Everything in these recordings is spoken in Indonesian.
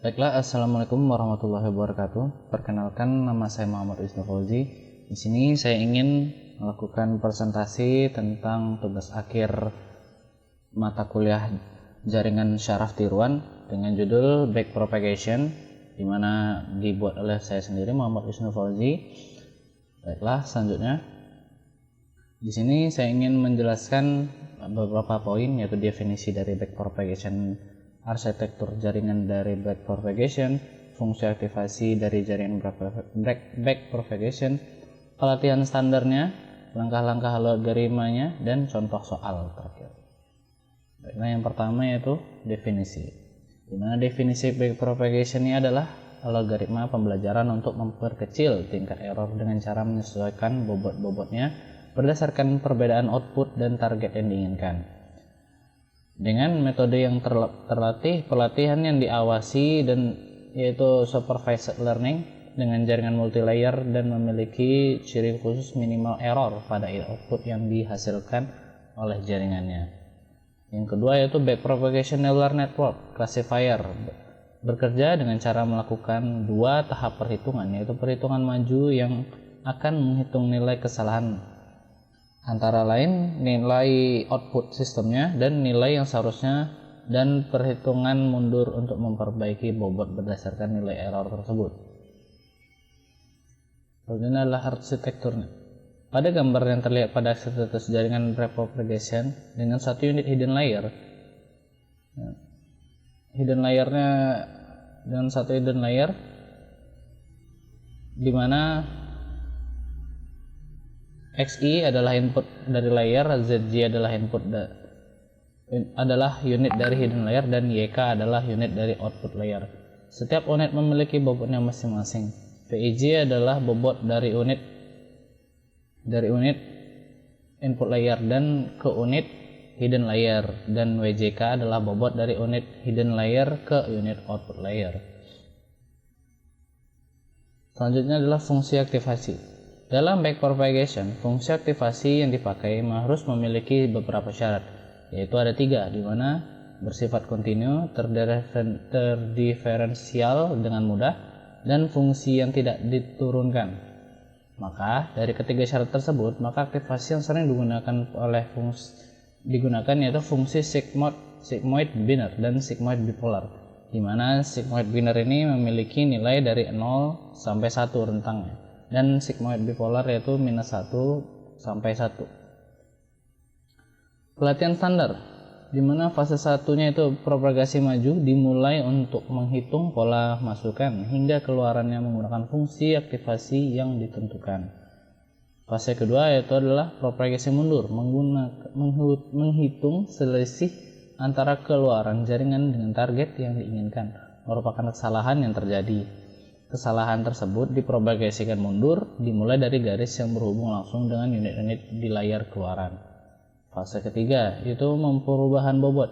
Baiklah, assalamualaikum warahmatullahi wabarakatuh. Perkenalkan, nama saya Muhammad Wisnu Fauzi. Di sini saya ingin melakukan presentasi tentang tugas akhir mata kuliah jaringan syaraf tiruan dengan judul Backpropagation, di mana dibuat oleh saya sendiri, Muhammad Wisnu Fauzi. Baiklah, selanjutnya di sini saya ingin menjelaskan beberapa poin, yaitu definisi dari backpropagation, arsitektur jaringan dari backpropagation, fungsi aktivasi dari jaringan backpropagation, pelatihan standarnya, langkah-langkah logaritmanya, dan contoh soal terakhir. Baiklah, yang pertama yaitu definisi. Di mana definisi backpropagation ini adalah logaritma pembelajaran untuk memperkecil tingkat error dengan cara menyesuaikan bobot-bobotnya berdasarkan perbedaan output dan target yang diinginkan. Dengan metode yang terlatih, pelatihan yang diawasi, dan yaitu supervised learning dengan jaringan multilayer dan memiliki ciri khusus minimal error pada output yang dihasilkan oleh jaringannya. Yang kedua yaitu backpropagation neural network classifier, bekerja dengan cara melakukan dua tahap perhitungan, yaitu perhitungan maju yang akan menghitung nilai kesalahan antara lain nilai output sistemnya dan nilai yang seharusnya, dan perhitungan mundur untuk memperbaiki bobot berdasarkan nilai error tersebut. Selanjutnya adalah arsitekturnya. Pada gambar yang terlihat pada status jaringan backpropagation dengan satu unit hidden layer, dengan satu hidden layer di mana XI adalah input dari layer, ZG adalah unit dari hidden layer, dan YK adalah unit dari output layer. Setiap unit memiliki bobotnya masing-masing. VIJ adalah bobot dari unit input layer dan ke unit hidden layer, dan WJK adalah bobot dari unit hidden layer ke unit output layer. Selanjutnya adalah fungsi aktivasi. Dalam backpropagation, fungsi aktivasi yang dipakai harus memiliki beberapa syarat, yaitu ada 3, di mana bersifat kontinu, terdiferensial dengan mudah, dan fungsi yang tidak diturunkan. Maka dari ketiga syarat tersebut, maka aktivasi yang sering digunakan yaitu fungsi sigmoid binary dan sigmoid bipolar, di mana sigmoid binary ini memiliki nilai dari 0 sampai 1 rentangnya, dan sigmoid bipolar yaitu -1 sampai 1. Pelatihan standar, di mana fase satunya itu propagasi maju, dimulai untuk menghitung pola masukan hingga keluarannya menggunakan fungsi aktivasi yang ditentukan. Fase kedua yaitu adalah propagasi mundur, menghitung selisih antara keluaran jaringan dengan target yang diinginkan, merupakan kesalahan yang terjadi. Kesalahan tersebut dipropagasikan mundur, dimulai dari garis yang berhubung langsung dengan unit-unit di layar keluaran. Fase ketiga yaitu perubahan bobot.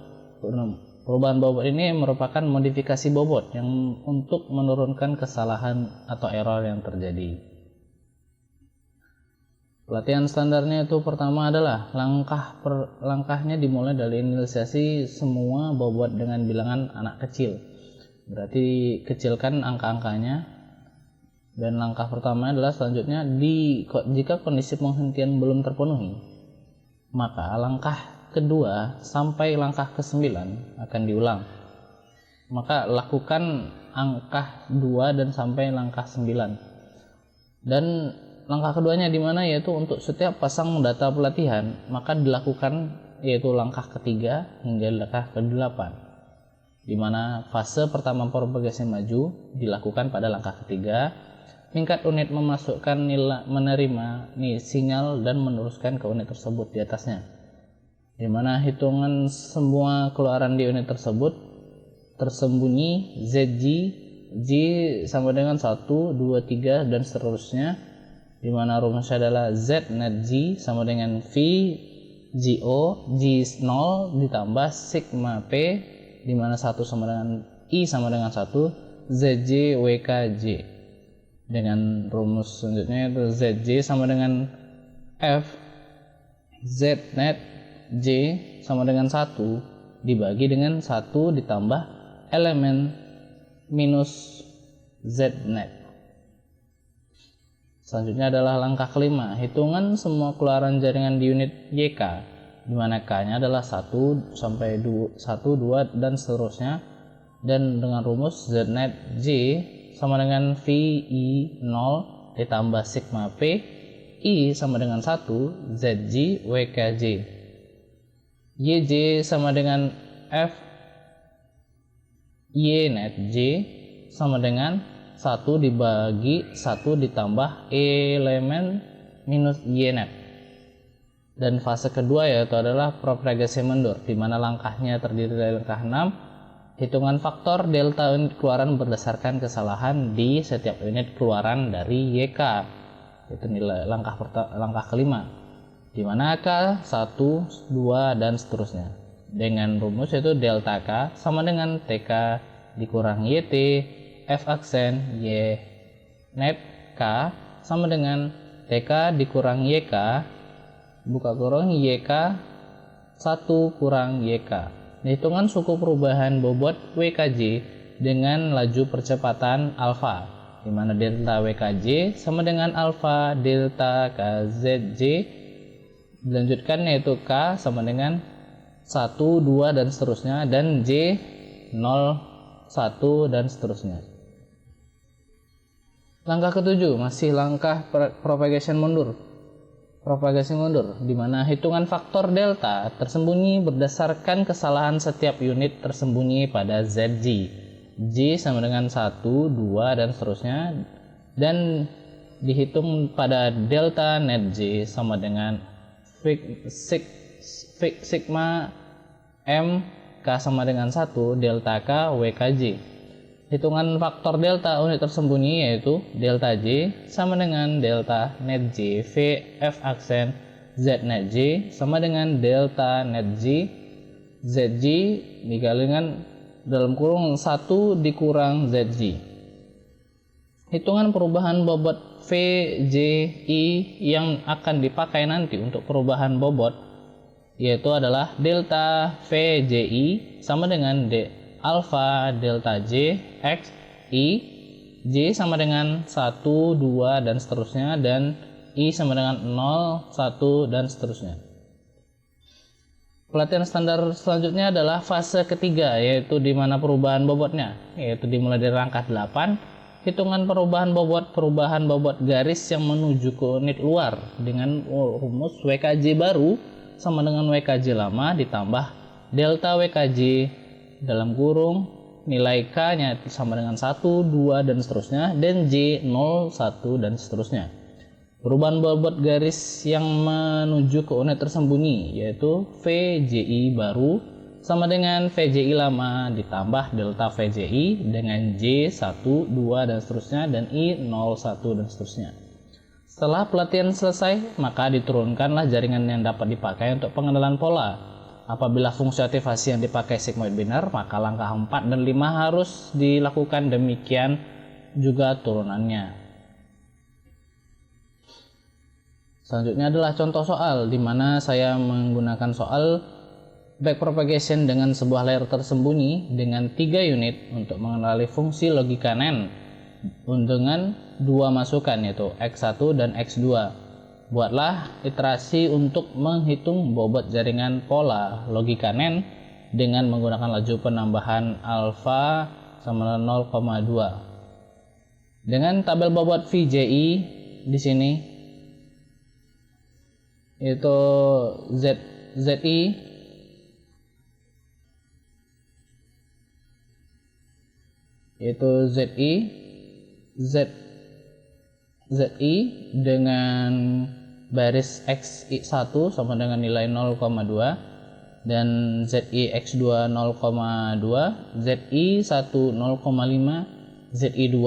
Perubahan bobot ini merupakan modifikasi bobot yang untuk menurunkan kesalahan atau error yang terjadi. Pelatihan standarnya itu pertama adalah langkahnya dimulai dari inisiasi semua bobot dengan bilangan anak kecil. Berarti kecilkan angka-angkanya, dan langkah pertama adalah selanjutnya jika kondisi penghentian belum terpenuhi, maka langkah kedua sampai langkah ke-9 akan diulang. Maka lakukan angka 2 dan sampai langkah 9. Dan langkah keduanya di mana, yaitu untuk setiap pasang data pelatihan, maka dilakukan yaitu langkah ketiga hingga langkah ke-8. Di mana fase pertama propagasi maju dilakukan pada langkah ketiga. Tingkat unit memasukkan menerima sinyal dan meneruskan ke unit tersebut di atasnya, di mana hitungan semua keluaran di unit tersebut tersembunyi ZG, G sama dengan 1, 2, 3 dan seterusnya, di mana rumusnya adalah Z net G sama dengan V GO G0 ditambah sigma P, di mana 1 sama dengan I sama dengan 1 ZJ WKJ, dengan rumus selanjutnya itu ZJ sama dengan F Z net J sama dengan 1 dibagi dengan 1 ditambah elemen minus Z net. Selanjutnya adalah langkah kelima, hitungan semua keluaran jaringan di unit YK, di mana K-nya adalah 1 sampai 1, 2 dan seterusnya, dan dengan rumus Z net J sama dengan VI 0 ditambah sigma P I sama dengan 1 ZJ WKJ. YJ sama dengan F Y net J sama dengan 1 dibagi 1 ditambah elemen minus Y net. Dan fase kedua yaitu adalah propagasi mundur, di mana langkahnya terdiri dari langkah 6, hitungan faktor delta unit keluaran berdasarkan kesalahan di setiap unit keluaran dari YK. Itu nilai langkah kelima, di mana K 1, 2 dan seterusnya. Dengan rumus yaitu delta K sama dengan TK dikurang YT F aksen Y net K sama dengan TK dikurang YK buka kurung YK 1 kurang YK. Hitungan suku perubahan bobot WKJ dengan laju percepatan alfa, di mana delta WKJ sama dengan alfa delta KZJ. Dilanjutkan yaitu K sama dengan 1, 2 dan seterusnya, dan J 0, 1 dan seterusnya. Langkah ketujuh masih langkah propagasi mundur, di mana hitungan faktor delta tersembunyi berdasarkan kesalahan setiap unit tersembunyi pada ZJ. J sama dengan 1, 2 dan seterusnya, dan dihitung pada delta net J sama dengan sigma M K sama dengan 1 delta K WKJ. Hitungan faktor delta unit tersembunyi yaitu delta J sama dengan delta net J V F aksen Z net J sama dengan delta net J ZJ dikali dengan dalam kurung 1 dikurang ZJ. Hitungan perubahan bobot VJI yang akan dipakai nanti untuk perubahan bobot yaitu adalah delta VJI sama dengan alpha delta J X I J sama dengan 1, 2 dan seterusnya, dan I sama dengan 0, 1 dan seterusnya. Pelatihan standar selanjutnya adalah fase ketiga, yaitu di mana perubahan bobotnya, yaitu dimulai dari langkah 8, hitungan perubahan bobot garis yang menuju ke unit luar dengan rumus WKJ baru sama dengan WKJ lama ditambah delta WKJ dalam kurung nilai K nya sama dengan 1, 2 dan seterusnya, dan J 0, 1 dan seterusnya. Perubahan bobot garis yang menuju ke unit tersembunyi yaitu VJI baru sama dengan VJI lama ditambah delta VJI dengan J 1, 2 dan seterusnya, dan I 0, 1 dan seterusnya. Setelah pelatihan selesai, maka diturunkanlah jaringan yang dapat dipakai untuk pengenalan pola. Apabila fungsi aktivasi yang dipakai sigmoid binar, maka langkah 4 dan 5 harus dilakukan, demikian juga turunannya. Selanjutnya adalah contoh soal, di mana saya menggunakan soal backpropagation dengan sebuah layer tersembunyi dengan 3 unit untuk mengenali fungsi logika NAND dengan 2 masukan yaitu X1 dan X2. Buatlah iterasi untuk menghitung bobot jaringan pola logika NAND dengan menggunakan laju penambahan alfa sama 0,2. Dengan tabel bobot VJI di sini itu ZI ZI dengan baris X1 sama dengan nilai 0,2, dan ZI X2 0,2, ZI1 0,5, ZI2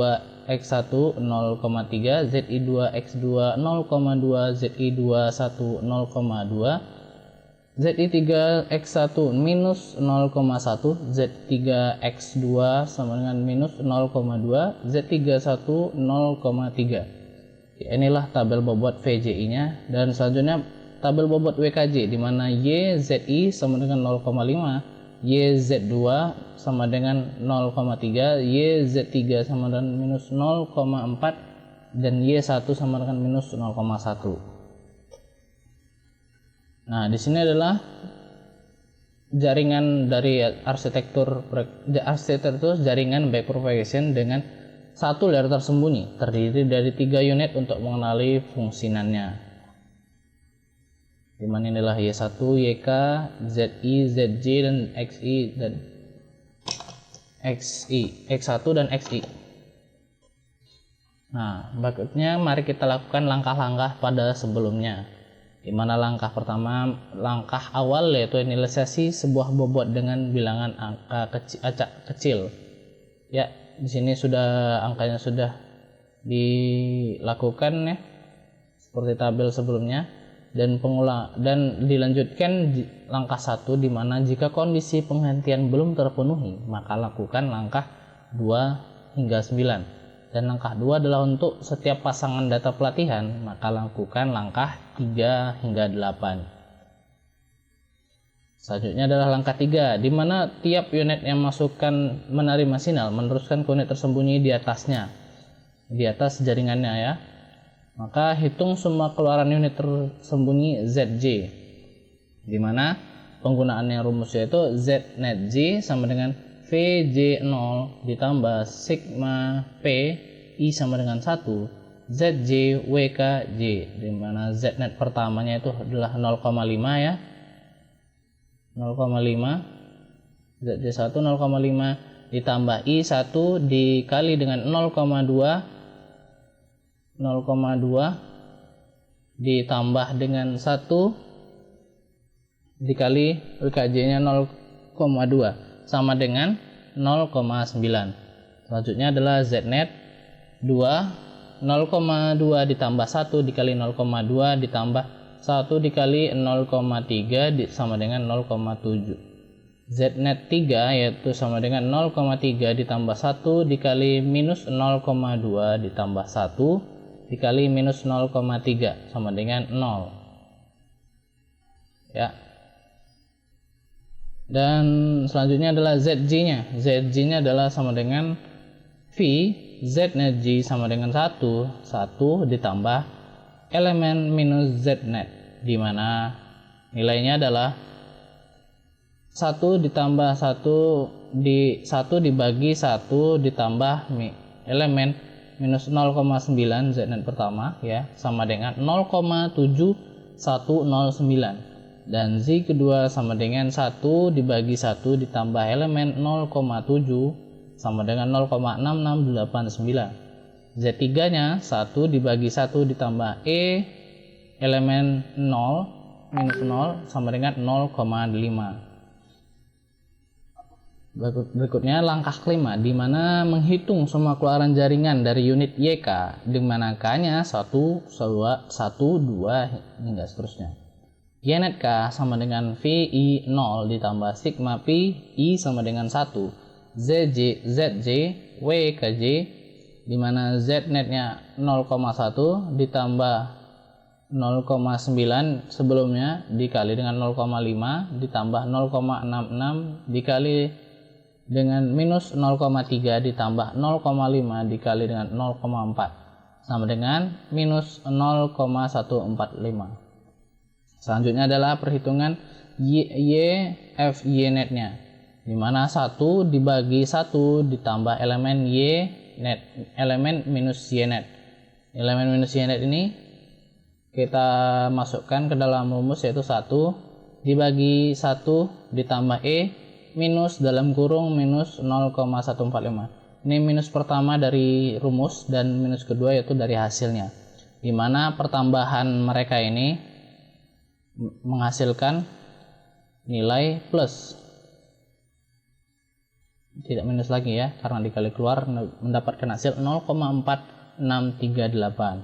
X1 0,3, ZI2 X2 0,2, ZI21 0,2, ZI3 X1 minus 0,1, Z3 X2 sama dengan minus 0,2, Z31 0,3. Inilah tabel bobot VJI nya, dan selanjutnya tabel bobot WKJ di mana YZI sama dengan 0,5, YZ2 sama dengan 0,3, YZ3 sama dengan minus 0,4, dan Y1 sama dengan minus 0,1. Nah, di sini adalah jaringan dari arsitektur itu jaringan backpropagation dengan satu layer tersembunyi, terdiri dari 3 unit untuk mengenali fungsinannya. Dimana inilah Y1, YK, ZI, ZJ, dan XI, dan XI, X1 dan XI. Nah, berikutnya mari kita lakukan langkah-langkah pada sebelumnya. Dimana langkah pertama, langkah awal yaitu inisialisasi sebuah bobot dengan bilangan angka acak kecil. Ya, di sini sudah angkanya sudah dilakukan ya, seperti tabel sebelumnya. Dan dilanjutkan langkah 1, di mana jika kondisi penghentian belum terpenuhi maka lakukan langkah 2 hingga 9, dan langkah 2 adalah untuk setiap pasangan data pelatihan maka lakukan langkah 3 hingga 8. Selanjutnya adalah langkah 3, di mana tiap unit yang masukkan menerima sinyal meneruskan ke unit tersembunyi di atasnya, di atas jaringannya ya. Maka hitung semua keluaran unit tersembunyi ZJ, di mana penggunaannya rumusnya itu ZNetJ sama dengan VJ0 ditambah sigma P I sama dengan 1 ZJ WKJ, di mana Znet pertamanya itu adalah 0,5 ya, 0,5, ZJ1 0,5 ditambah I1 dikali dengan 0,2 ditambah dengan 1 dikali WKJ nya 0,2 sama dengan 0,9. Selanjutnya adalah Znet 2, 0,2 ditambah 1 dikali 0,2 ditambah 1 dikali 0,3 sama dengan 0,7. Znet 3 yaitu sama dengan 0,3 ditambah 1 dikali minus 0,2 ditambah 1 dikali minus 0,3 sama dengan 0 ya. Dan selanjutnya adalah ZJ nya adalah sama dengan V ZNetJ sama dengan 1 ditambah elemen minus Znet, di mana nilainya adalah 1 ditambah 1 dibagi 1 ditambah elemen minus 0,9 Znet pertama ya, sama dengan 0,7109, dan Z kedua sama dengan 1 dibagi 1 ditambah elemen 0,7 sama dengan 0,6689. Z3 nya 1 dibagi 1 ditambah E elemen 0 minus 0 sama dengan 0,5. Berikutnya langkah kelima, di mana menghitung semua keluaran jaringan dari unit YK, di mana K-nya 1, 2 hingga seterusnya. Ynet K sama dengan VI 0 ditambah sigma Pi I sama dengan 1 ZJ WKJ, di mana Znet-nya 0,1 ditambah 0,9 sebelumnya dikali dengan 0,5 ditambah 0,66 dikali dengan minus 0,3 ditambah 0,5 dikali dengan 0,4 sama dengan minus 0,145. Selanjutnya adalah perhitungan YFY net-nya, di mana 1 dibagi 1 ditambah elemen Y net, elemen minus Y net. Elemen minus Y net ini kita masukkan ke dalam rumus, yaitu 1 dibagi 1 ditambah E minus dalam kurung minus 0,145. Ini minus pertama dari rumus dan minus kedua yaitu dari hasilnya, di mana pertambahan mereka ini menghasilkan nilai plus, tidak minus lagi ya, karena dikali keluar mendapatkan hasil 0,4638.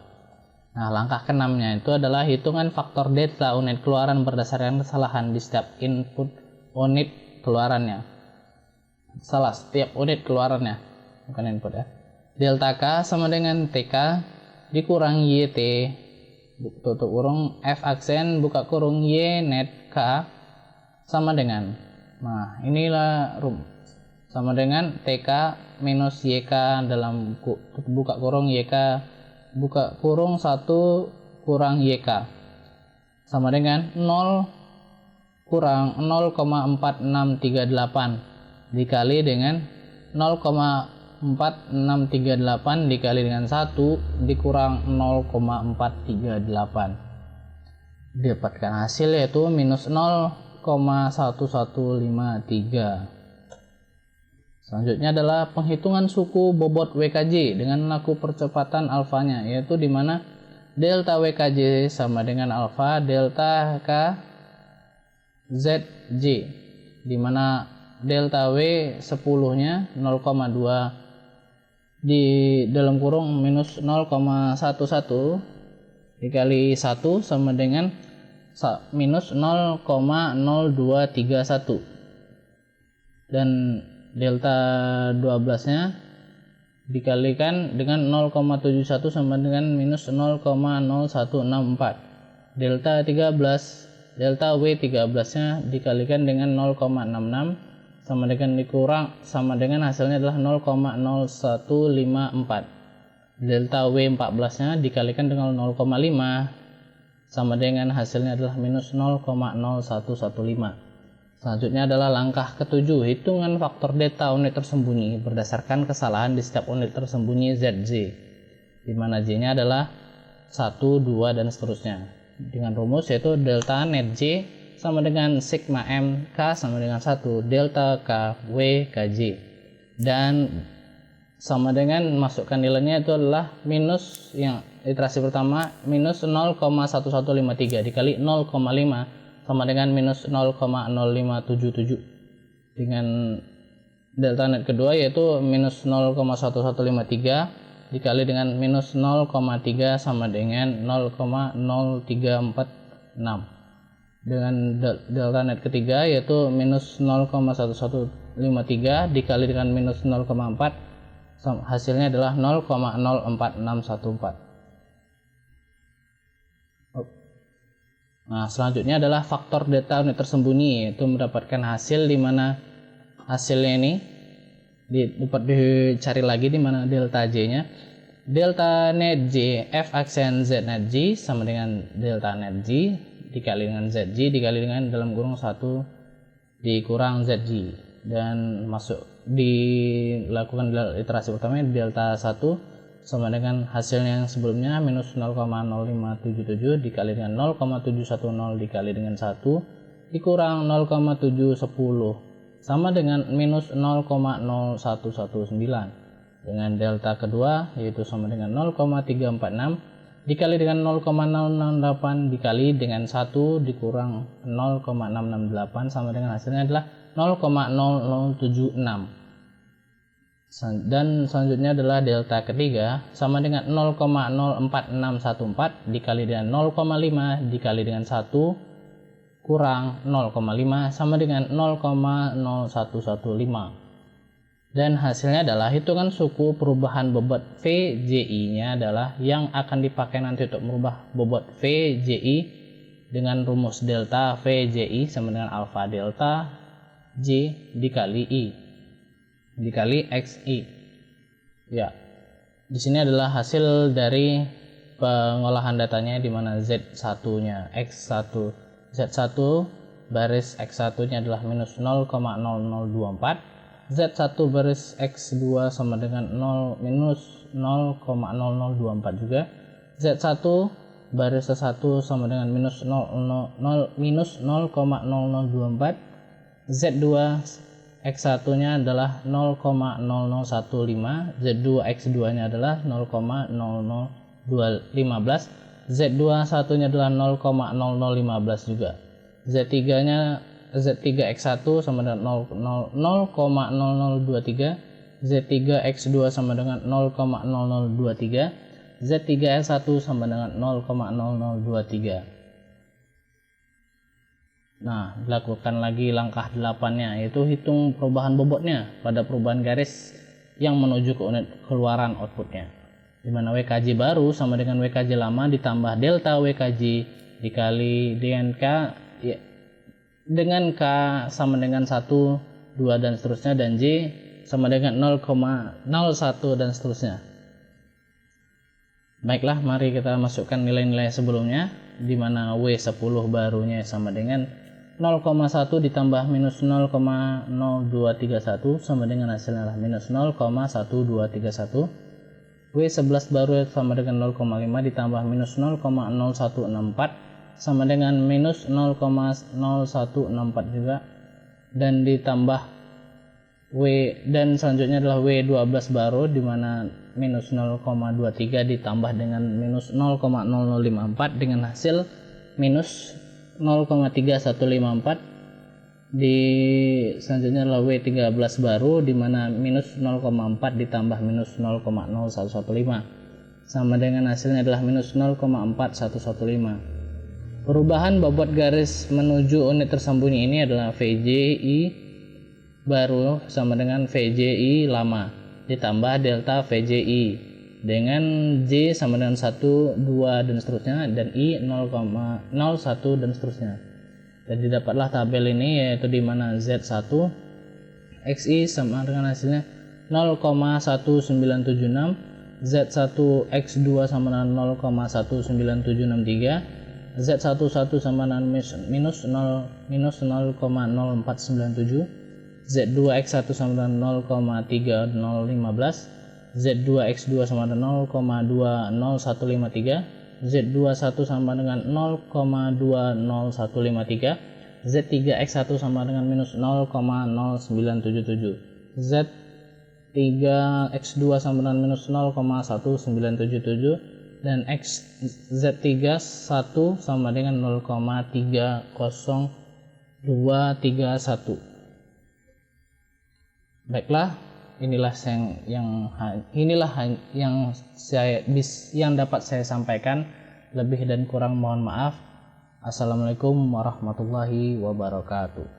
Nah, langkah keenamnya itu adalah hitungan faktor delta unit keluaran berdasarkan kesalahan di setiap input unit keluarannya. Salah setiap unit keluarannya, bukan input ya. Delta K sama dengan TK dikurang YT tutup kurung F aksen buka kurung Y net K sama dengan Nah, inilah sama dengan TK minus YK dalam buka kurung YK buka kurung 1 kurang YK sama dengan 0 kurang 0,4638 dikali dengan 0,4638 dikali dengan 1 dikurang 0,438. Dapatkan hasil yaitu minus 0,1153. Selanjutnya adalah penghitungan suku bobot WKJ dengan laku percepatan alfanya, yaitu di mana delta WKJ sama dengan alfa delta K ZJ, di mana delta W 10-nya 0,2 di dalam kurung minus 0,11 dikali 1 sama dengan minus 0,0231, dan delta 12-nya dikalikan dengan 0,71 sama dengan minus 0,0164. Delta W 13-nya dikalikan dengan 0,66 sama dengan dikurang sama dengan hasilnya adalah 0,0154. Delta W 14-nya dikalikan dengan 0,5 sama dengan hasilnya adalah minus 0,0115. Selanjutnya adalah langkah ketujuh, hitungan faktor delta unit tersembunyi berdasarkan kesalahan di setiap unit tersembunyi ZJ, di mana J-nya adalah 1, 2, dan seterusnya. Dengan rumus yaitu delta net J sama dengan sigma M K sama dengan 1 delta K W KJ, dan sama dengan masukkan nilainya itu adalah minus yang iterasi pertama minus 0,1153 dikali 0,5 sama dengan minus 0,0577, dengan delta net kedua yaitu minus 0,1153 dikali dengan minus 0,3 sama dengan 0,0346, dengan delta net ketiga yaitu minus 0,1153 dikali dengan minus 0,4 hasilnya adalah 0,04614. Nah, selanjutnya adalah faktor delta unit tersembunyi, yaitu mendapatkan hasil di mana hasilnya ini dapat dicari lagi di mana delta J-nya. Delta net J F aksen Z net J sama dengan delta net J dikali dengan ZJ dikali dengan dalam kurung 1 dikurang ZJ, dan masuk dilakukan iterasi pertama delta 1 sama dengan hasilnya yang sebelumnya minus 0,0577 dikali dengan 0,710 dikali dengan 1 dikurang 0,710 sama dengan minus 0,0119, dengan delta kedua yaitu sama dengan 0,346 dikali dengan 0,068 dikali dengan 1 dikurang 0,668 sama dengan hasilnya adalah 0,0076. Dan selanjutnya adalah delta ketiga sama dengan 0,04614 dikali dengan 0,5 dikali dengan 1 kurang 0,5 sama dengan 0,0115, dan hasilnya adalah hitungan suku perubahan bobot VJI nya adalah yang akan dipakai nanti untuk merubah bobot VJI dengan rumus delta VJI sama dengan alfa delta J dikali I dikali XI. Ya, di sini adalah hasil dari pengolahan datanya, di mana Z1-nya X1 Z1 baris X1-nya adalah minus 0,0024, Z1 baris X2 sama dengan 0 minus 0,0024 juga, Z1 baris C1 sama dengan minus 0,0024, Z2 X1-nya adalah 0,0015, Z2 X2-nya adalah 0,00215, Z2 satunya adalah 0,0015 juga. Z3-nya Z3 X1 sama dengan 0,0023, Z3 X2 sama dengan 0,0023, Z3 X1 sama dengan 0,0023. Nah, dilakukan lagi langkah 8-nya, yaitu hitung perubahan bobotnya pada perubahan garis yang menuju ke unit keluaran outputnya, di mana WKJ baru sama dengan WKJ lama ditambah delta WKJ dikali dengan K ya, dengan K sama dengan 1, 2 dan seterusnya, dan J sama dengan 0,01 dan seterusnya. Baiklah, mari kita masukkan nilai-nilai sebelumnya, di mana W10 barunya sama dengan 0,1 ditambah minus 0,0231 sama dengan hasilnya adalah minus 0,1231. W11 baru sama dengan 0,5 ditambah minus 0,0164 sama dengan minus 0,0164 juga, dan ditambah dan selanjutnya adalah W12 baru, di mana minus 0,23 ditambah dengan minus 0,0054 dengan hasil minus 0,3154. Selanjutnya adalah W13 baru, di mana minus 0,4 ditambah minus 0,0115 sama dengan hasilnya adalah minus 0,4115. Perubahan bobot garis menuju unit tersembunyi ini adalah VJI baru sama dengan VJI lama ditambah delta VJI dengan J sama dengan 1, 2 dan seterusnya, dan I 0,01 dan seterusnya. Dan didapatlah tabel ini, yaitu di mana Z1 XI sama dengan hasilnya 0,1976, Z1 X2 sama dengan 0,19763, Z11 sama dengan minus 0,0497, Z2X1 sama dengan 0,3015, Z2X2 sama dengan 0,20153, Z21 sama dengan 0,20153, Z3X1 sama dengan minus 0,0977, Z3X2 sama dengan minus 0,1977, dan Z31 sama dengan 0,30231. Baiklah, inilah yang dapat saya sampaikan. Lebih dan kurang mohon maaf. Assalamualaikum warahmatullahi wabarakatuh.